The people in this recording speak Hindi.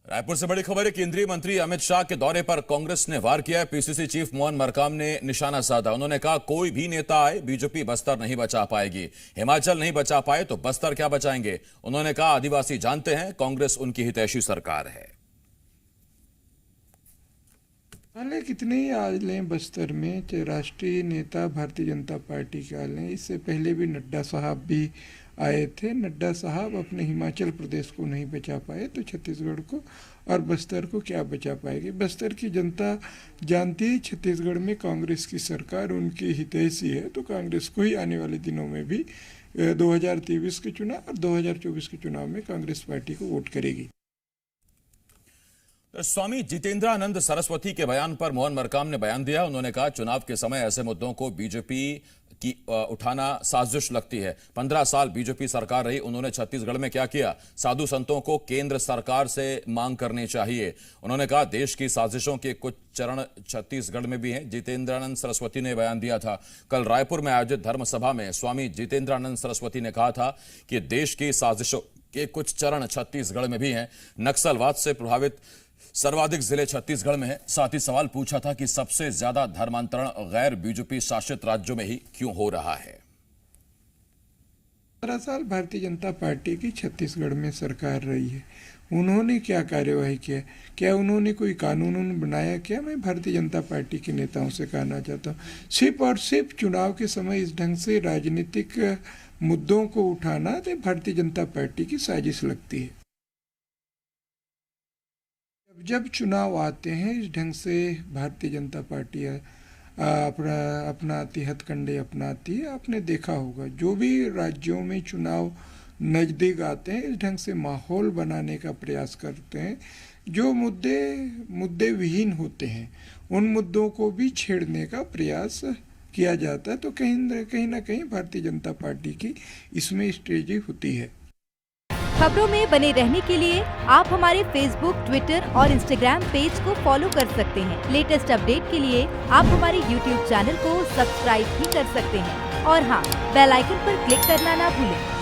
रायपुर से बड़ी खबर है। केंद्रीय मंत्री अमित शाह के दौरे पर कांग्रेस ने वार किया है। पीसीसी चीफ मोहन मरकाम ने निशाना साधा। उन्होंने कहा, कोई भी नेता आए, बीजेपी बस्तर नहीं बचा पाएगी। हिमाचल नहीं बचा पाए तो बस्तर क्या बचाएंगे। उन्होंने कहा, आदिवासी जानते हैं कांग्रेस उनकी हितैषी सरकार है। हालांकि कितने ही आ लें बस्तर में, चाहे राष्ट्रीय नेता भारतीय जनता पार्टी के आ लें, इससे पहले भी नड्डा साहब भी आए थे। नड्डा साहब अपने हिमाचल प्रदेश को नहीं बचा पाए तो छत्तीसगढ़ को और बस्तर को क्या बचा पाएगी। बस्तर की जनता जानती है छत्तीसगढ़ में कांग्रेस की सरकार उनकी हितैषी है, तो कांग्रेस को ही आने वाले दिनों में भी 2023 के चुनाव और 2024 के चुनाव में कांग्रेस पार्टी को वोट करेगी। स्वामी जितेंद्रानंद सरस्वती के बयान पर मोहन मरकाम ने बयान दिया। उन्होंने कहा, चुनाव के समय ऐसे मुद्दों को बीजेपी की उठाना साजिश लगती है। 15 साल बीजेपी सरकार रही, उन्होंने छत्तीसगढ़ में क्या किया। साधु संतों को केंद्र सरकार से मांग करनी चाहिए। उन्होंने कहा, देश की साजिशों के कुछ चरण छत्तीसगढ़ में भी हैं। जितेंद्रानंद सरस्वती ने बयान दिया था। कल रायपुर में आयोजित धर्म सभा में स्वामी जितेंद्रानंद सरस्वती ने कहा था कि देश की साजिशों के कुछ चरण छत्तीसगढ़ में भी हैं। नक्सलवाद से प्रभावित सर्वाधिक जिले छत्तीसगढ़ में है। साथ ही सवाल पूछा था कि सबसे ज्यादा धर्मांतरण गैर बीजेपी शासित राज्यों में ही क्यों हो रहा है। 15 साल भारतीय जनता पार्टी की छत्तीसगढ़ में सरकार रही है। उन्होंने क्या कार्यवाही किया, क्या उन्होंने कोई कानून बनाया, क्या मैं भारतीय जनता पार्टी के नेताओं से कहना चाहता हूँ, सिर्फ और सिर्फ चुनाव के समय इस ढंग से राजनीतिक मुद्दों को उठाना तो भारतीय जनता पार्टी की साजिश लगती है। जब चुनाव आते हैं इस ढंग से भारतीय जनता पार्टी अपनाती हथकंडे अपनाती है। आपने देखा होगा जो भी राज्यों में चुनाव नज़दीक आते हैं इस ढंग से माहौल बनाने का प्रयास करते हैं। जो मुद्दे विहीन होते हैं उन मुद्दों को भी छेड़ने का प्रयास किया जाता है। तो कहीं ना कहीं भारतीय जनता पार्टी की इसमें स्ट्रेटजी होती है। खबरों में बने रहने के लिए आप हमारे फेसबुक, ट्विटर और इंस्टाग्राम पेज को फॉलो कर सकते हैं। लेटेस्ट अपडेट के लिए आप हमारे यूट्यूब चैनल को सब्सक्राइब भी कर सकते हैं और हाँ, बेल आइकन पर क्लिक करना ना भूलें।